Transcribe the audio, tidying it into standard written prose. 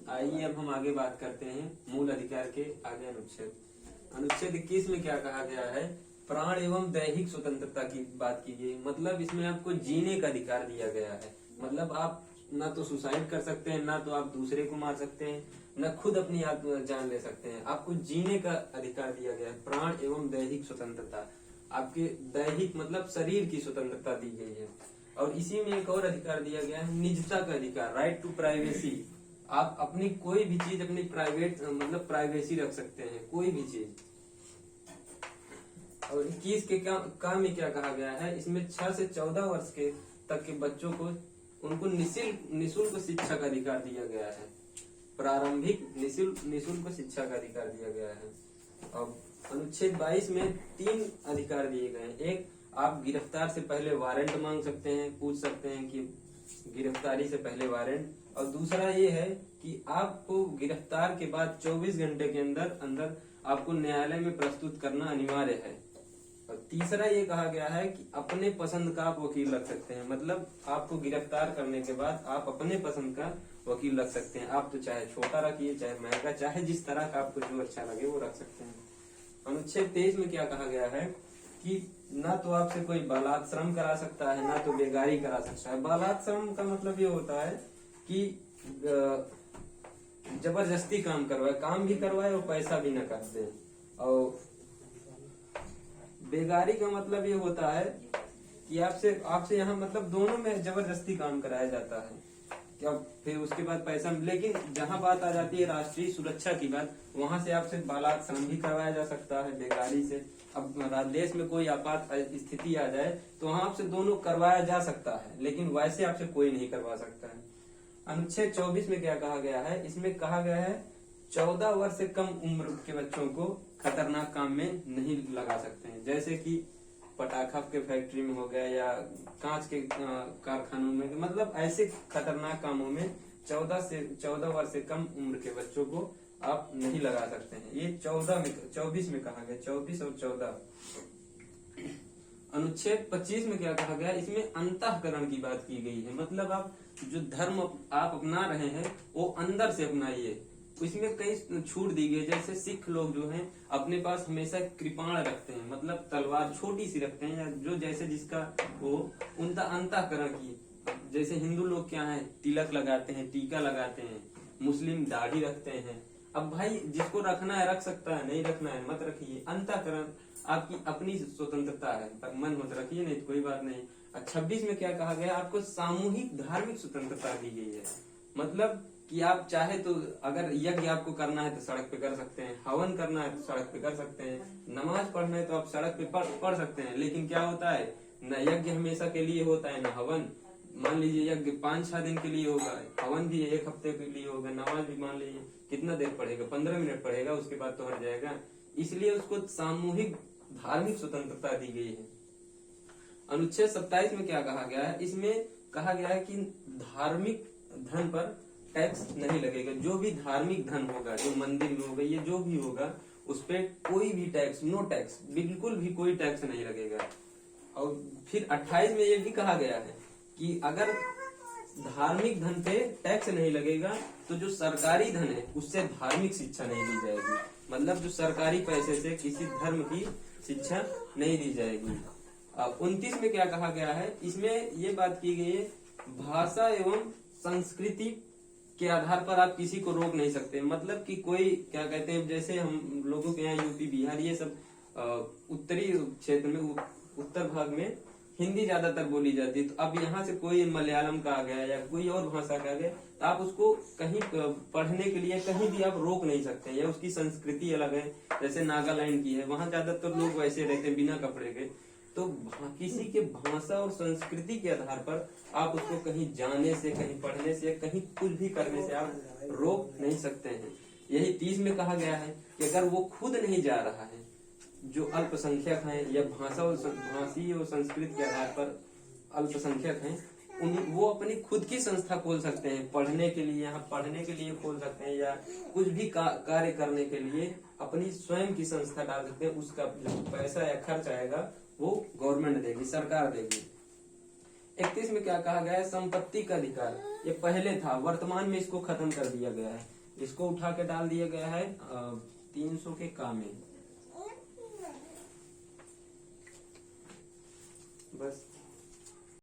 आइए अब हम आगे बात करते हैं मूल अधिकार के आगे अनुच्छेद 21 में क्या कहा गया है। प्राण एवं दैहिक स्वतंत्रता की बात की गई। मतलब इसमें आपको जीने का अधिकार दिया गया है। मतलब आप ना तो सुसाइड कर सकते हैं, ना तो आप दूसरे को मार सकते हैं, न खुद अपनी जान ले सकते हैं। आपको जीने का अधिकार दिया गया है। प्राण एवं दैहिक स्वतंत्रता, आपके दैहिक मतलब शरीर की स्वतंत्रता दी गई है। और इसी में एक और अधिकार दिया गया है, निजता का अधिकार, राइट टू प्राइवेसी। आप अपनी कोई भी चीज अपनी प्राइवेट मतलब प्राइवेसी रख सकते हैं, कोई भी चीज। और 21 के काम में क्या कहा गया है, इसमें 6 से 14 वर्ष के तक के बच्चों को उनको निःशुल्क शिक्षा का अधिकार दिया गया है। प्रारंभिक निःशुल्क शिक्षा का अधिकार दिया गया है। अब अनुच्छेद 22 में 3 अधिकार दिए गए हैं। एक, आप गिरफ्तार से पहले वारंट मांग सकते हैं, पूछ सकते हैं कि गिरफ्तारी से पहले वारंट। और दूसरा ये है कि आपको गिरफ्तार के बाद 24 घंटे के अंदर आपको न्यायालय में प्रस्तुत करना अनिवार्य है। और तीसरा ये कहा गया है कि अपने पसंद का आप वकील रख सकते हैं। मतलब आपको गिरफ्तार करने के बाद आप अपने पसंद का वकील रख सकते हैं। आप तो चाहे छोटा रखिए, चाहे महंगा, चाहे जिस तरह का आपको जो अच्छा लगे वो रख सकते हैं। अनुच्छेद 23 में क्या कहा गया है कि ना तो आपसे कोई बलात्श्रम करा सकता है, ना तो बेगारी करा सकता है। बलात्श्रम का मतलब ये होता है कि जबरदस्ती काम करवाए, काम भी करवाए और पैसा भी न कर दे। और बेगारी का मतलब ये होता है कि आपसे यहाँ मतलब दोनों में जबरदस्ती काम कराया जाता है क्या, फिर उसके बाद पैसा। लेकिन जहाँ बात आ जाती है राष्ट्रीय सुरक्षा की बात, वहां से आपसे बलात्श्रम भी करवाया जा सकता है बेगारी से। अब देश में कोई आपात स्थिति आ जाए तो वहां आपसे दोनों करवाया जा सकता है, लेकिन वैसे आपसे कोई नहीं करवा सकता है। अनुच्छेद 24 में क्या कहा गया है, इसमें कहा गया है 14 वर्ष से कम उम्र के बच्चों को खतरनाक काम में नहीं लगा सकते हैं। जैसे कि पटाखा के फैक्ट्री में हो गया या कांच के कारखानों में, मतलब ऐसे खतरनाक कामों में 14 वर्ष से कम उम्र के बच्चों को आप नहीं लगा सकते हैं। ये 24 में कहा गया, 24 और 14। अनुच्छेद 25 में क्या कहा गया, इसमें अंतःकरण की बात की गई है। मतलब आप जो धर्म आप अपना रहे हैं वो अंदर से अपनाइए। इसमें कई छूट दी गई, जैसे सिख लोग जो हैं अपने पास हमेशा कृपाण रखते हैं, मतलब तलवार छोटी सी रखते हैं, या जो जैसे जिसका वो उनका अंतःकरण की। जैसे हिंदू लोग क्या है, तिलक लगाते हैं, टीका लगाते हैं, मुस्लिम दाढ़ी रखते हैं। अब भाई जिसको रखना है रख सकता है, नहीं रखना है मत रखिए। अंतःकरण आपकी अपनी स्वतंत्रता है, पर मन मत रखिए, नहीं तो कोई बात नहीं। 26 में क्या कहा गया, आपको सामूहिक धार्मिक स्वतंत्रता दी गई है। मतलब कि आप चाहे तो अगर यज्ञ आपको करना है तो सड़क पे कर सकते हैं, हवन करना है तो सड़क पे कर सकते हैं, नमाज पढ़ना है तो आप सड़क पे पढ़ सकते हैं। लेकिन क्या होता है, न यज्ञ हमेशा के लिए होता है, न हवन। मान लीजिए यज्ञ 5-6 दिन के लिए होगा, हवन भी 1 हफ्ते के लिए होगा, नमाज भी मान लीजिए कितना देर पढ़ेगा, 15 मिनट पढ़ेगा, उसके बाद तो हट जाएगा। इसलिए उसको सामूहिक धार्मिक स्वतंत्रता दी गई है। अनुच्छेद 27 में क्या कहा गया है, इसमें कहा गया है कि धार्मिक धन पर टैक्स नहीं लगेगा। जो भी धार्मिक धन होगा, जो मंदिर में होगा, ये जो भी होगा, उस पर कोई भी टैक्स, नो टैक्स, बिल्कुल भी कोई टैक्स नहीं लगेगा। और फिर 28 में ये भी कहा गया है कि अगर धार्मिक धन पे टैक्स नहीं लगेगा तो जो सरकारी धन है उससे धार्मिक शिक्षा नहीं दी जाएगी। मतलब जो सरकारी पैसे से किसी धर्म की शिक्षा नहीं दी जाएगी। 29 में क्या कहा गया है, इसमें ये बात की गई है, भाषा एवं संस्कृति के आधार पर आप किसी को रोक नहीं सकते। मतलब कि कोई क्या कहते हैं, जैसे हम लोगों के यहाँ यूपी बिहार ये सब उत्तरी क्षेत्र में, उत्तर भाग में हिंदी ज्यादातर बोली जाती है। तो अब यहाँ से कोई मलयालम का आ गया या कोई और भाषा का आ गया तो आप उसको कहीं पढ़ने के लिए कहीं भी आप रोक नहीं सकते। या उसकी संस्कृति अलग है, जैसे नागालैंड की है, वहाँ ज्यादातर लोग वैसे रहते हैं बिना कपड़े के। तो किसी के भाषा और संस्कृति के आधार पर आप उसको कहीं जाने से, कहीं पढ़ने से, कहीं कुछ भी करने से आप रोक नहीं सकते हैं। यही 30 में कहा गया है कि अगर वो खुद नहीं जा रहा है, जो अल्पसंख्यक हैं या भाषी और संस्कृति के आधार पर अल्पसंख्यक हैं, वो अपनी खुद की संस्था खोल सकते हैं पढ़ने के लिए, यहाँ पढ़ने के लिए खोल सकते हैं, या कुछ भी कार्य करने के लिए अपनी स्वयं की संस्था डाल सकते हैं। उसका जो पैसा या खर्च आएगा वो गवर्नमेंट देगी, सरकार देगी। 31 में क्या कहा गया है, संपत्ति का अधिकार। ये पहले था, वर्तमान में इसको खत्म कर दिया गया है। इसको उठा के डाल दिया गया है 300 के का में। बस